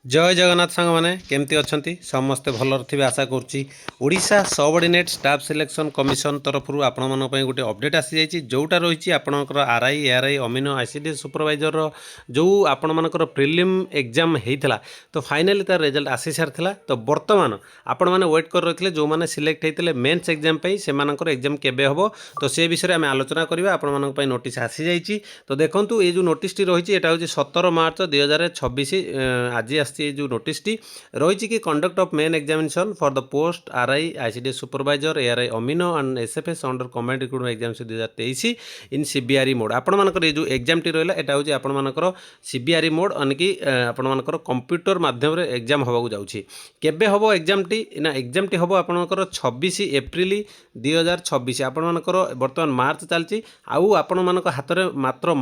जय जगन्नाथ सांग मैंने केमती अच्छा समस्ते भलर थे आशा करुँचा सबअर्डिनेट स्टाफ सिलेक्शन कमिशन तरफ आपण गोटे अपडेट आसी जाइए जोटा रही आपंकर RI ARY amino ICD supervisor जो आपण मानकर प्रिलिम एग्जाम होता तो फाइनाली तार रिजल्ट आसी सारी तो बर्तमान आपण मैंने वेट कर रही जो मैंने सिलेक्ट होते मेन्स एग्जाम से एग्जाम केबे हम तो से विषय में आलोचना करवा आपण नोटिस आसी जाइए तो देखो ये जो नोटिस रही है हूँ 17 मार्च 2026 आज आसी जो नोटिस रही कि conduct of main examination for the post RI ICD supervisor ARY amino and SFS under combined recruitment exam 2023 in CBRE mode आपण ये जो एग्जाम टी रहा है हूँ आपण सीबीआरई मोड अनकि आपण कंप्यूटर माध्यम एग्जाम होगा जाऊँगी केबे हम एग्जाम टी ना एग्जाम टी हम आपंकर 26 एप्रिल 2026 आपंकर बर्तमान मार्च चलती आउ आपण मान हाथ में मात्र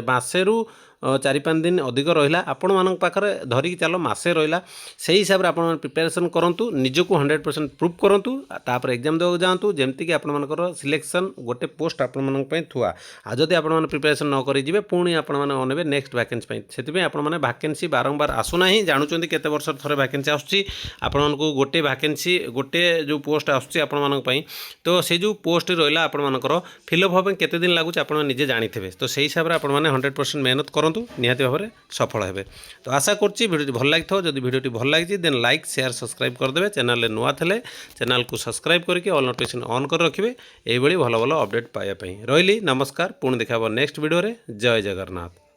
मसेरू 4-5 दिन अधिक रहा आपण मान पाखे धरिकी चल मसे रहा से हिसाब से आप प्रिपेरेसन करूँ निजक 100% प्रूफ करूँ तापर एग्जाम देवाक जातु जमीक आपर सिलेक्शन गोटे पोस्ट आपण थुआ आ जदि आपण प्रिपेरेसन न करेंगे पुणी आपने नेक्स्ट वैकेंसी से आपने वैकेंसी बारंबार आसुना जानूँ केते वर्ष थोड़े वैकेंसी आसूँ गोटे वैकेंसी गोटे जो पोस्ट आसुँच तो से जो पोस्ट रहा आपर फिलअप हाँ केते दिन लगुच आप निजे जानी तो से हिसाब से आपने 100% मेहनत करूँ निहाती भाव में सफल हे तो आशा करुँची भिडियो भल लगी था जब भिडियो भल लगी देन लाइक शेयर सब्सक्राइब करदे चैनल नुआ थे चैनल को सब्सक्राइब करके ऑल नोटिफिकेशन ऑन कर रखिए यही भल भल अपडेट पाइबापी रही नमस्कार पुणी देखा नेक्स्ट वीडियो जय जगन्नाथ।